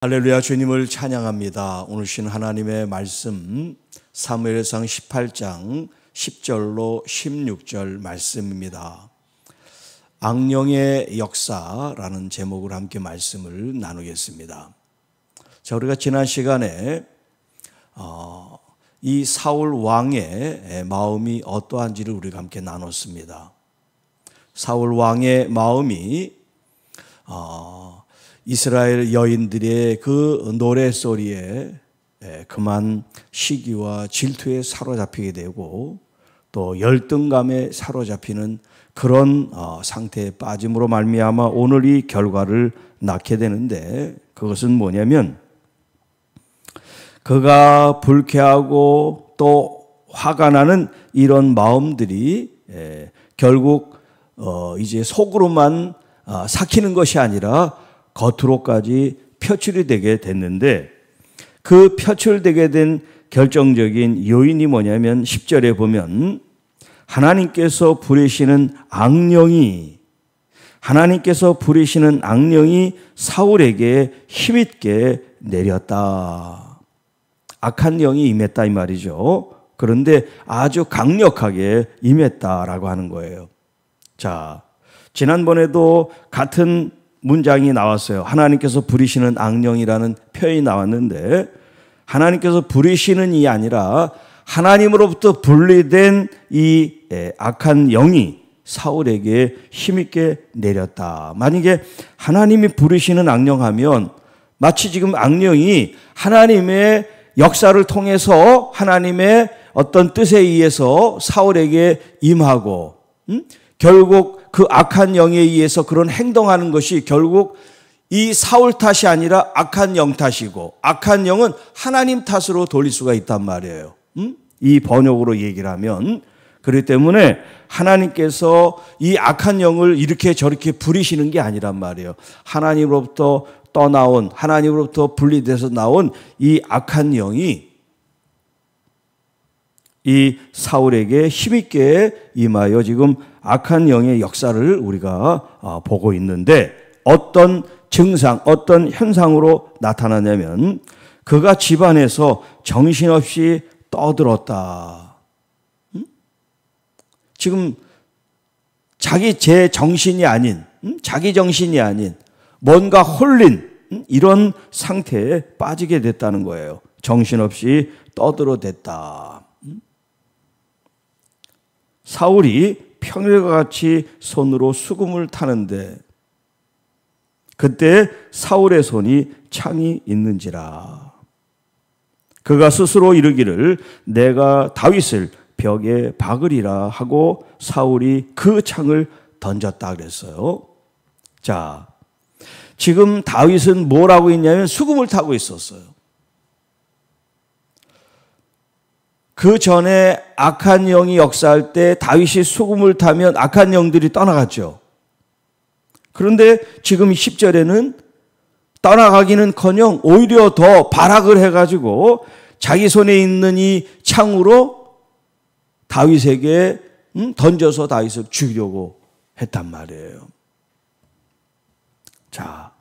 할렐루야, 주님을 찬양합니다. 오늘 주신 하나님의 말씀 사무엘상 18장 10절로 16절 말씀입니다. 악령의 역사라는 제목으로 함께 말씀을 나누겠습니다. 자, 우리가 지난 시간에 이 사울 왕의 마음이 어떠한지를 우리가 함께 나눴습니다. 사울 왕의 마음이 이스라엘 여인들의 그 노래소리에 그만 시기와 질투에 사로잡히게 되고 또 열등감에 사로잡히는 그런 상태에 빠짐으로 말미암아 오늘 이 결과를 낳게 되는데, 그것은 뭐냐면 그가 불쾌하고 또 화가 나는 이런 마음들이 결국 이제 속으로만 삭히는 것이 아니라 겉으로까지 표출이 되게 됐는데, 그 표출되게 된 결정적인 요인이 뭐냐면 10절에 보면 하나님께서 부리시는 악령이 사울에게 힘있게 내렸다. 악한 영이 임했다 이 말이죠. 그런데 아주 강력하게 임했다라고 하는 거예요. 자, 지난번에도 같은 문장이 나왔어요. 하나님께서 부리시는 악령이라는 표현이 나왔는데, 하나님께서 부리시는이 아니라 하나님으로부터 분리된 이 악한 영이 사울에게 힘있게 내렸다. 만약에 하나님이 부리시는 악령하면 마치 지금 악령이 하나님의 역사를 통해서 하나님의 어떤 뜻에 의해서 사울에게 임하고, 결국 그 악한 영에 의해서 그런 행동하는 것이 결국 이 사울 탓이 아니라 악한 영 탓이고, 악한 영은 하나님 탓으로 돌릴 수가 있단 말이에요. 이 번역으로 얘기를 하면. 그렇기 때문에 하나님께서 이 악한 영을 이렇게 저렇게 부리시는 게 아니란 말이에요. 하나님으로부터 떠나온, 하나님으로부터 분리돼서 나온 이 악한 영이 이 사울에게 힘있게 임하여 지금 악한 영의 역사를 우리가 보고 있는데, 어떤 증상, 어떤 현상으로 나타나냐면 그가 집안에서 정신없이 떠들었다. 지금 자기 정신이 아닌, 자기 정신이 아닌 뭔가 홀린 이런 상태에 빠지게 됐다는 거예요. 정신없이 떠들어댔다. 사울이 평일과 같이 손으로 수금을 타는데 그때 사울의 손이 창이 있는지라. 그가 스스로 이르기를 내가 다윗을 벽에 박으리라 하고 사울이 그 창을 던졌다 그랬어요. 자, 지금 다윗은 뭘 하고 있냐면 수금을 타고 있었어요. 그 전에 악한 영이 역사할 때 다윗이 수금을 타면 악한 영들이 떠나갔죠. 그런데 지금 10절에는 떠나가기는커녕 오히려 더 발악을 해가지고 자기 손에 있는 이 창으로 다윗에게 던져서 다윗을 죽이려고 했단 말이에요. 자,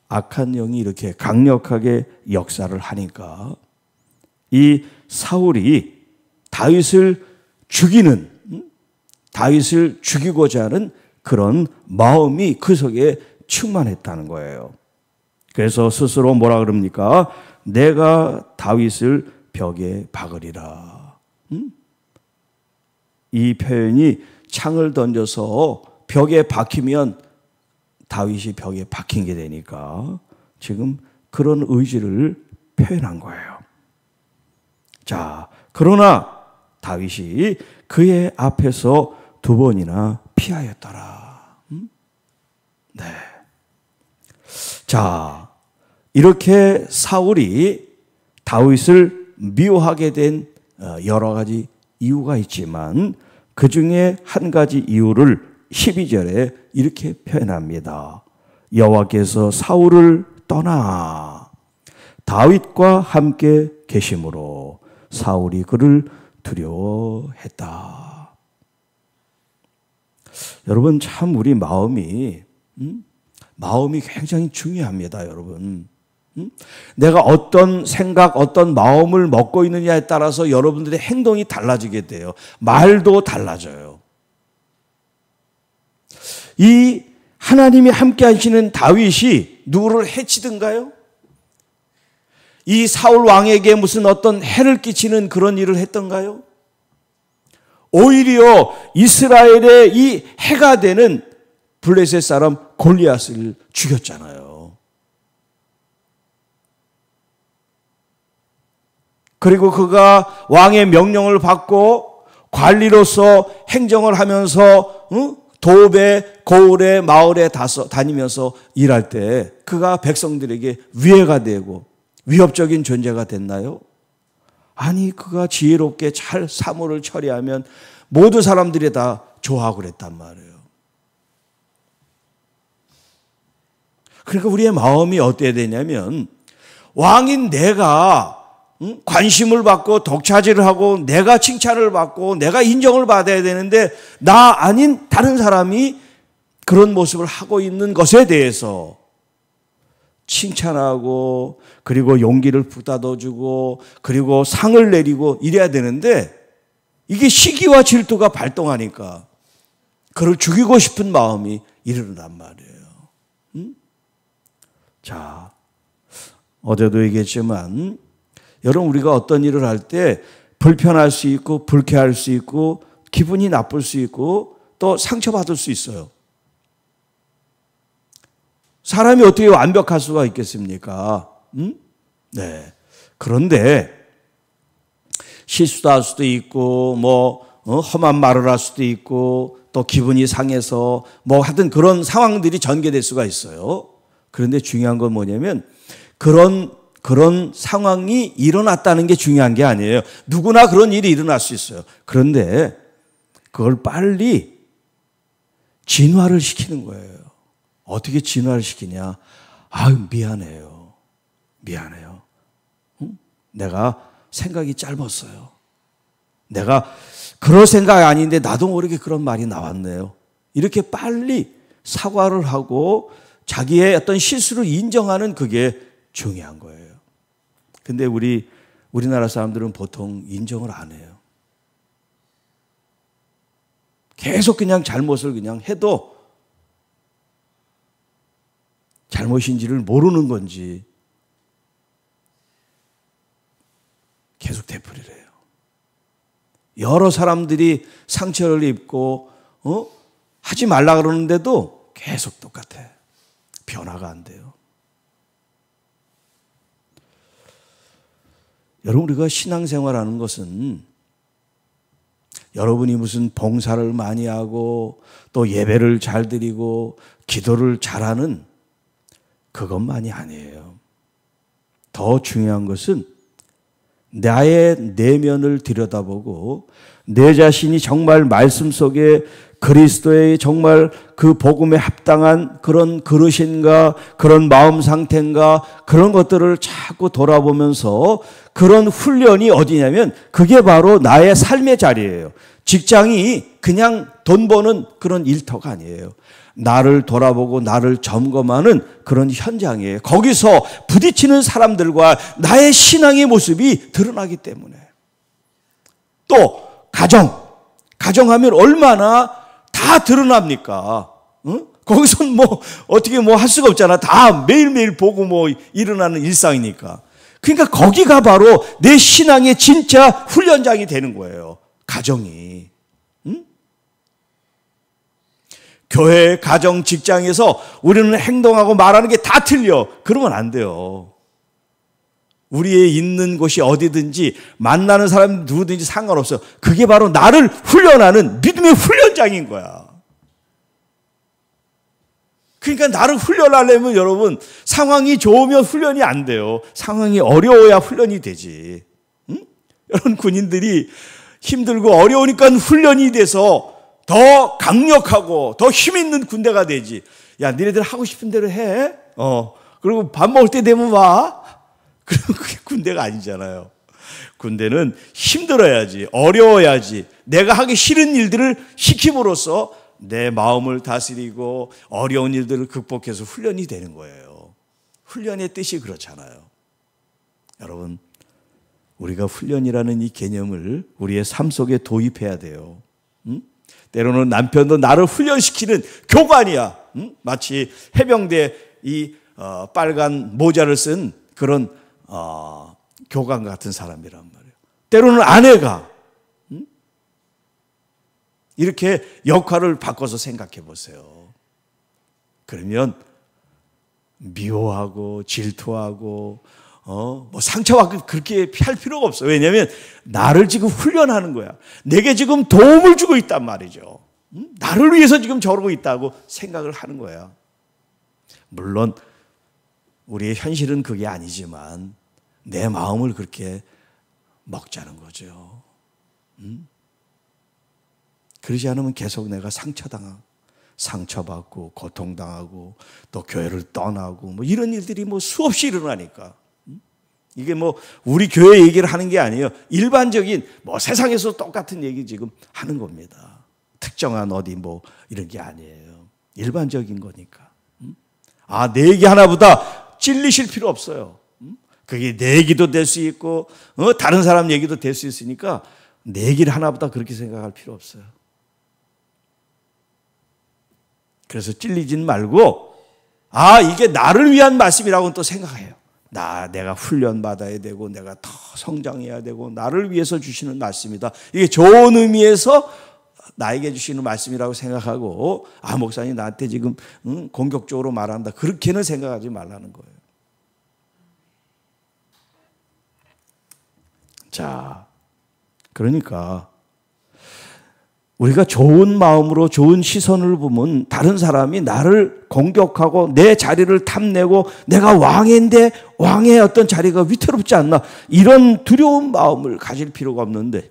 악한 영이 이렇게 강력하게 역사를 하니까 이 사울이 다윗을 죽이고자 하는 그런 마음이 그 속에 충만했다는 거예요. 그래서 스스로 뭐라 그럽니까? 내가 다윗을 벽에 박으리라. 이 표현이 창을 던져서 벽에 박히면 다윗이 벽에 박힌 게 되니까 지금 그런 의지를 표현한 거예요. 자, 그러나 다윗이 그의 앞에서 2번이나 피하였더라. 네. 자, 이렇게 사울이 다윗을 미워하게 된 여러 가지 이유가 있지만 그 중에 한 가지 이유를 12절에 이렇게 표현합니다. 여호와께서 사울을 떠나 다윗과 함께 계심으로 사울이 그를 두려워했다. 여러분, 참 우리 마음이 마음이 굉장히 중요합니다, 여러분. 내가 어떤 생각, 어떤 마음을 먹고 있느냐에 따라서 여러분들의 행동이 달라지게 돼요. 말도 달라져요. 이 하나님이 함께 하시는 다윗이 누구를 해치든가요? 이 사울 왕에게 무슨 어떤 해를 끼치는 그런 일을 했던가요? 오히려 이스라엘의 이 해가 되는 블레셋 사람 골리앗을 죽였잖아요. 그리고 그가 왕의 명령을 받고 관리로서 행정을 하면서 도읍에, 고을에, 마을에 다니면서 일할 때 그가 백성들에게 위해가 되고 위협적인 존재가 됐나요? 아니, 그가 지혜롭게 잘 사물을 처리하면 모두 사람들이 다 좋아하고 그랬단 말이에요. 그러니까 우리의 마음이 어때야 되냐면 왕인 내가 관심을 받고 독차지를 하고 내가 칭찬을 받고 내가 인정을 받아야 되는데 나 아닌 다른 사람이 그런 모습을 하고 있는 것에 대해서 칭찬하고 그리고 용기를 북돋아주고 그리고 상을 내리고 이래야 되는데 이게 시기와 질투가 발동하니까 그를 죽이고 싶은 마음이 일어난단 말이에요. 자, 어제도 얘기했지만 여러분, 우리가 어떤 일을 할 때 불편할 수 있고 불쾌할 수 있고 기분이 나쁠 수 있고 또 상처받을 수 있어요. 사람이 어떻게 완벽할 수가 있겠습니까? 네. 그런데 실수도 할 수도 있고 험한 말을 할 수도 있고 또 기분이 상해서 하여튼 그런 상황들이 전개될 수가 있어요. 그런데 중요한 건 뭐냐면 그런 상황이 일어났다는 게 중요한 게 아니에요. 누구나 그런 일이 일어날 수 있어요. 그런데 그걸 빨리 진화를 시키는 거예요. 어떻게 진화를 시키냐? 아유, 미안해요. 내가 생각이 짧았어요. 내가 그럴 생각이 아닌데 나도 모르게 그런 말이 나왔네요. 이렇게 빨리 사과를 하고 자기의 어떤 실수를 인정하는 그게 중요한 거예요. 근데 우리나라 사람들은 보통 인정을 안 해요. 계속 그냥 잘못을 그냥 해도 잘못인지를 모르는 건지 계속 되풀이를 해요. 여러 사람들이 상처를 입고 하지 말라 그러는데도 계속 똑같아. 변화가 안 돼요. 여러분, 우리가 신앙생활하는 것은 여러분이 무슨 봉사를 많이 하고 또 예배를 잘 드리고 기도를 잘하는 그것만이 아니에요. 더 중요한 것은 나의 내면을 들여다보고 내 자신이 정말 말씀 속에 그리스도의 정말 그 복음에 합당한 그런 그릇인가, 그런 마음 상태인가, 그런 것들을 자꾸 돌아보면서 그런 훈련이 어디냐면 그게 바로 나의 삶의 자리예요. 직장이 그냥 돈 버는 그런 일터가 아니에요. 나를 돌아보고 나를 점검하는 그런 현장이에요. 거기서 부딪히는 사람들과 나의 신앙의 모습이 드러나기 때문에. 또 가정하면 얼마나 다 드러납니까? 거기선 어떻게 할 수가 없잖아. 다 매일매일 보고 일어나는 일상이니까. 그러니까 거기가 바로 내 신앙의 진짜 훈련장이 되는 거예요. 가정이. 교회, 가정, 직장에서 우리는 행동하고 말하는 게 다 틀려. 그러면 안 돼요. 우리의 있는 곳이 어디든지 만나는 사람 누구든지 상관없어요. 그게 바로 나를 훈련하는 믿음의 훈련장인 거야. 그러니까 나를 훈련하려면 여러분 상황이 좋으면 훈련이 안 돼요. 상황이 어려워야 훈련이 되지. 여러분 군인들이 힘들고 어려우니까 훈련이 돼서 더 강력하고 더 힘있는 군대가 되지. 야, 니네들 하고 싶은 대로 해. 그리고 밥 먹을 때 되면 와. 그럼 그게 군대가 아니잖아요. 군대는 힘들어야지, 어려워야지, 내가 하기 싫은 일들을 시킴으로써 내 마음을 다스리고 어려운 일들을 극복해서 훈련이 되는 거예요. 훈련의 뜻이 그렇잖아요. 여러분, 우리가 훈련이라는 이 개념을 우리의 삶 속에 도입해야 돼요. 때로는 남편도 나를 훈련시키는 교관이야. 마치 해병대 이 빨간 모자를 쓴 그런 교관 같은 사람이란 말이에요. 때로는 아내가 이렇게 역할을 바꿔서 생각해 보세요. 그러면 미워하고 질투하고 뭐 상처받고 그렇게 할 필요가 없어요. 왜냐하면 나를 지금 훈련하는 거야. 내게 지금 도움을 주고 있단 말이죠. 나를 위해서 지금 저러고 있다고 생각을 하는 거야. 물론 우리의 현실은 그게 아니지만 내 마음을 그렇게 먹자는 거죠. 그러지 않으면 계속 내가 상처받고 고통당하고 또 교회를 떠나고 뭐 이런 일들이 뭐 수없이 일어나니까. 이게 뭐 우리 교회 얘기를 하는 게 아니에요. 일반적인 뭐 세상에서 똑같은 얘기 지금 하는 겁니다. 특정한 어디 뭐 이런 게 아니에요. 일반적인 거니까. 내 얘기 하나보다 찔리실 필요 없어요. 그게 내 얘기도 될 수 있고 다른 사람 얘기도 될 수 있으니까 내 얘기를 하나보다 그렇게 생각할 필요 없어요. 그래서 찔리진 말고 이게 나를 위한 말씀이라고는 또 생각해요. 내가 훈련받아야 되고 내가 더 성장해야 되고 나를 위해서 주시는 말씀이다. 이게 좋은 의미에서 나에게 주시는 말씀이라고 생각하고 목사님 나한테 지금 공격적으로 말한다. 그렇게는 생각하지 말라는 거예요. 자, 그러니까 우리가 좋은 마음으로 좋은 시선을 보면 다른 사람이 나를 공격하고 내 자리를 탐내고 내가 왕인데 왕의 어떤 자리가 위태롭지 않나 이런 두려운 마음을 가질 필요가 없는데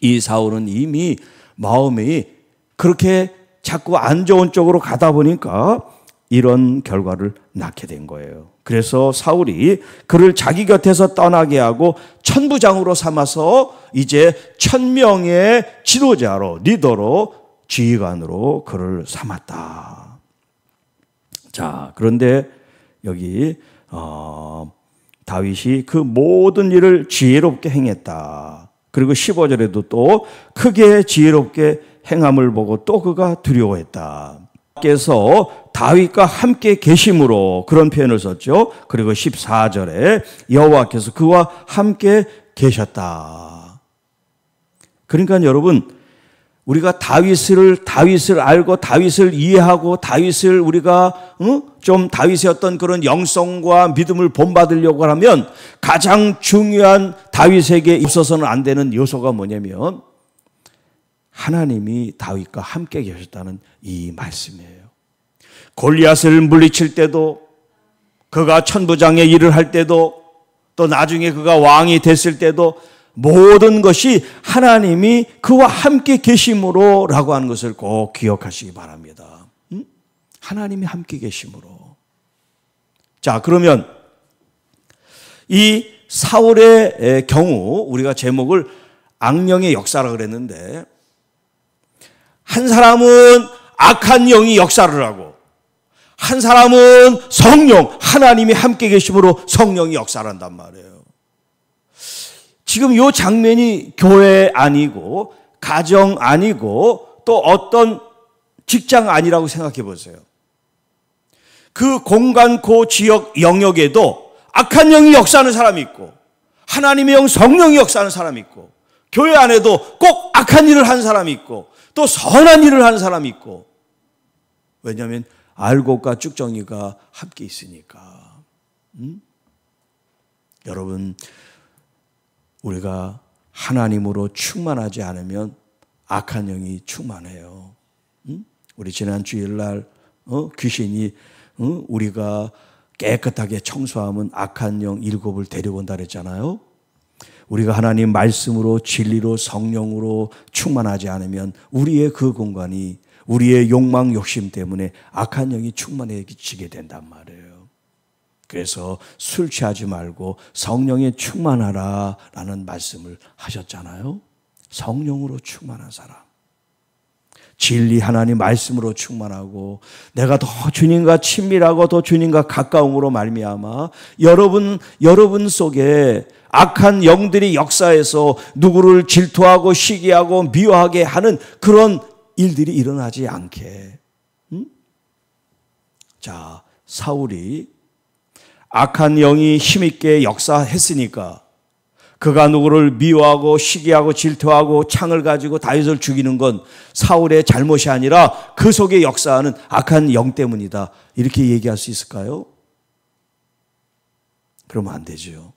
이 사울은 이미 마음이 그렇게 자꾸 안 좋은 쪽으로 가다 보니까 이런 결과를 낳게 된 거예요. 그래서 사울이 그를 자기 곁에서 떠나게 하고 천부장으로 삼아서 이제 1000명의 지도자로 리더로 지휘관으로 그를 삼았다. 자, 그런데 여기 다윗이 그 모든 일을 지혜롭게 행했다. 그리고 15절에도 또 크게 지혜롭게 행함을 보고 또 그가 두려워했다. 께서 다윗과 함께 계심으로 그런 표현을 썼죠. 그리고 14절에 여호와께서 그와 함께 계셨다. 그러니까 여러분 우리가 다윗을 알고 다윗을 이해하고 다윗을 우리가 좀 다윗의 어떤 그런 영성과 믿음을 본받으려고 하면 가장 중요한 다윗에게 있어서는 안 되는 요소가 뭐냐면 하나님이 다윗과 함께 계셨다는 이 말씀이에요. 골리앗을 물리칠 때도 그가 천부장의 일을 할 때도 또 나중에 그가 왕이 됐을 때도 모든 것이 하나님이 그와 함께 계심으로 라고 하는 것을 꼭 기억하시기 바랍니다. 하나님이 함께 계심으로. 자, 그러면 이 사울의 경우 우리가 제목을 악령의 역사라 그랬는데 한 사람은 악한 영이 역사를 하고 한 사람은 성령, 하나님이 함께 계심으로 성령이 역사를 한단 말이에요. 지금 이 장면이 교회 아니고 가정 아니고 또 어떤 직장 아니라고 생각해 보세요. 그 공간 그 지역 영역에도 악한 영이 역사하는 사람이 있고 하나님의 영 성령이 역사하는 사람이 있고 교회 안에도 꼭 악한 일을 하는 사람이 있고 또 선한 일을 하는 사람이 있고 왜냐하면 알곡과 쭉정이가 함께 있으니까. 여러분 우리가 하나님으로 충만하지 않으면 악한 영이 충만해요. 우리 지난 주일날 귀신이 우리가 깨끗하게 청소하면 악한 영 7을 데려온다 그랬잖아요. 우리가 하나님 말씀으로 진리로 성령으로 충만하지 않으면 우리의 그 공간이 우리의 욕망 욕심 때문에 악한 영이 충만해지게 된단 말이에요. 그래서 술 취하지 말고 성령에 충만하라 라는 말씀을 하셨잖아요. 성령으로 충만한 사람. 진리 하나님 말씀으로 충만하고 내가 더 주님과 친밀하고 더 주님과 가까움으로 말미암아 여러분 속에 악한 영들이 역사해서 누구를 질투하고 시기하고 미워하게 하는 그런 일들이 일어나지 않게. 자, 사울이 악한 영이 힘있게 역사했으니까 그가 누구를 미워하고 시기하고 질투하고 창을 가지고 다윗을 죽이는 건 사울의 잘못이 아니라 그 속에 역사하는 악한 영 때문이다. 이렇게 얘기할 수 있을까요? 그러면 안 되죠.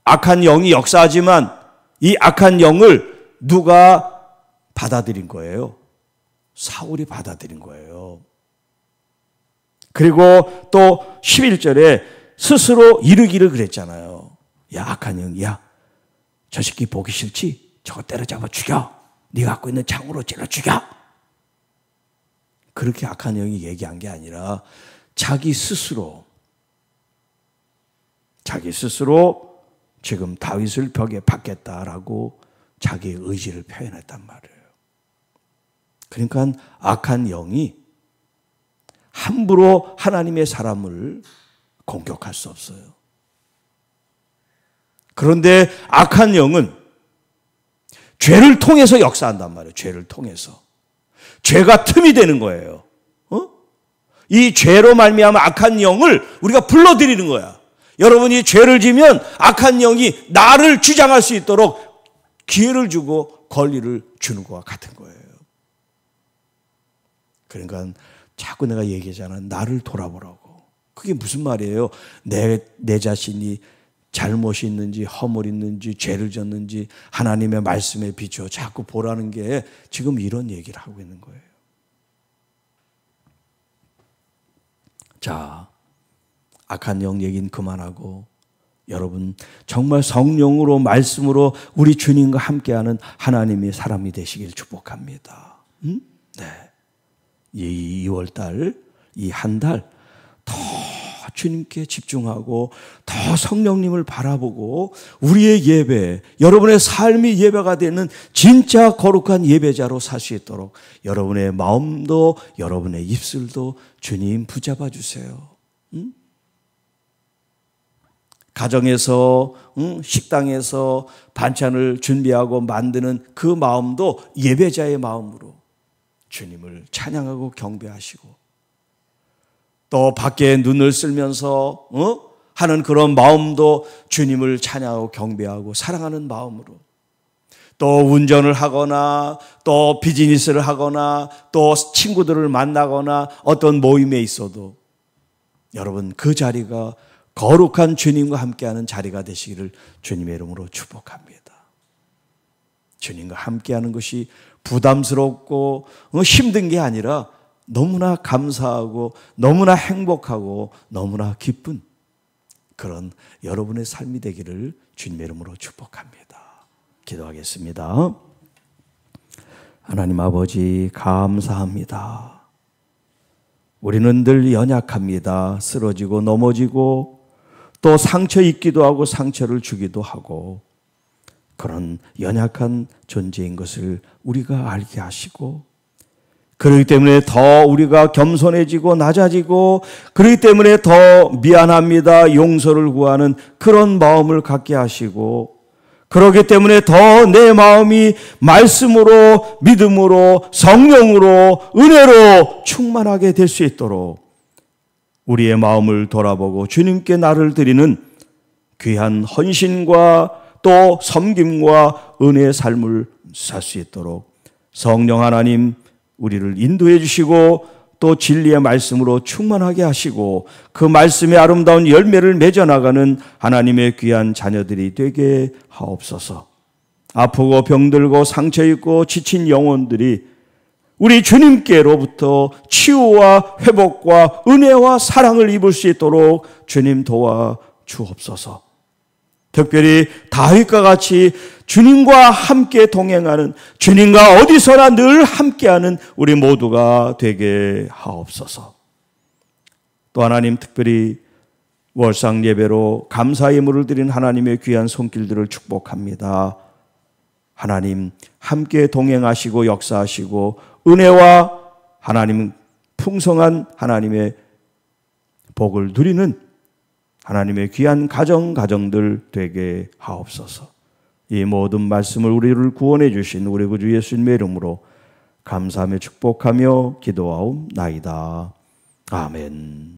악한 영이 역사하지만 이 악한 영을 누가 받아들인 거예요? 사울이 받아들인 거예요. 그리고 또 11절에 스스로 이르기를 그랬잖아요. 야, 악한 영, 야, 저 새끼 보기 싫지? 저거 때려잡아 죽여. 네가 갖고 있는 창으로 찔러 죽여. 그렇게 악한 영이 얘기한 게 아니라 자기 스스로 지금 다윗을 벽에 박겠다라고 자기의 의지를 표현했단 말이에요. 그러니까 악한 영이 함부로 하나님의 사람을 공격할 수 없어요. 그런데 악한 영은 죄를 통해서 역사한단 말이에요. 죄를 통해서. 죄가 틈이 되는 거예요. 이 죄로 말미암아 악한 영을 우리가 불러들이는 거야. 여러분이 죄를 지면 악한 영이 나를 주장할 수 있도록 기회를 주고 권리를 주는 것과 같은 거예요. 그러니까 자꾸 내가 얘기하잖아. 나를 돌아보라고. 그게 무슨 말이에요? 내 자신이 잘못이 있는지 허물이 있는지 죄를 졌는지 하나님의 말씀에 비추어 자꾸 보라는 게 지금 이런 얘기를 하고 있는 거예요. 자, 악한 영 얘기는 그만하고 여러분 정말 성령으로 말씀으로 우리 주님과 함께하는 하나님의 사람이 되시길 축복합니다. 네. 이 2월달, 이 한 달 더 주님께 집중하고 더 성령님을 바라보고 우리의 예배, 여러분의 삶이 예배가 되는 진짜 거룩한 예배자로 살 수 있도록 여러분의 마음도 여러분의 입술도 주님 붙잡아 주세요. 가정에서 식당에서 반찬을 준비하고 만드는 그 마음도 예배자의 마음으로 주님을 찬양하고 경배하시고 또 밖에 눈을 쓸면서 하는 그런 마음도 주님을 찬양하고 경배하고 사랑하는 마음으로 또 운전을 하거나 또 비즈니스를 하거나 또 친구들을 만나거나 어떤 모임에 있어도 여러분 그 자리가 거룩한 주님과 함께하는 자리가 되시기를 주님의 이름으로 축복합니다. 주님과 함께하는 것이 부담스럽고 힘든 게 아니라 너무나 감사하고 너무나 행복하고 너무나 기쁜 그런 여러분의 삶이 되기를 주님의 이름으로 축복합니다. 기도하겠습니다. 하나님 아버지 감사합니다. 우리는 늘 연약합니다. 쓰러지고 넘어지고 또 상처 입기도 하고 상처를 주기도 하고 그런 연약한 존재인 것을 우리가 알게 하시고 그렇기 때문에 더 우리가 겸손해지고 낮아지고 그렇기 때문에 더 미안합니다. 용서를 구하는 그런 마음을 갖게 하시고 그렇기 때문에 더 내 마음이 말씀으로 믿음으로 성령으로 은혜로 충만하게 될 수 있도록 우리의 마음을 돌아보고 주님께 나를 드리는 귀한 헌신과 또 섬김과 은혜의 삶을 살 수 있도록 성령 하나님 우리를 인도해 주시고 또 진리의 말씀으로 충만하게 하시고 그 말씀의 아름다운 열매를 맺어나가는 하나님의 귀한 자녀들이 되게 하옵소서. 아프고 병들고 상처 입고 지친 영혼들이 우리 주님께로부터 치유와 회복과 은혜와 사랑을 입을 수 있도록 주님 도와 주옵소서. 특별히 다윗과 같이 주님과 함께 동행하는 주님과 어디서나 늘 함께하는 우리 모두가 되게 하옵소서. 또 하나님 특별히 월상 예배로 감사의 예물을 드린 하나님의 귀한 손길들을 축복합니다. 하나님 함께 동행하시고 역사하시고 은혜와 하나님 풍성한 하나님의 복을 누리는 하나님의 귀한 가정들 되게 하옵소서. 이 모든 말씀을 우리를 구원해 주신 우리 구주 예수님의 이름으로 감사하며 축복하며 기도하옵나이다. 아멘.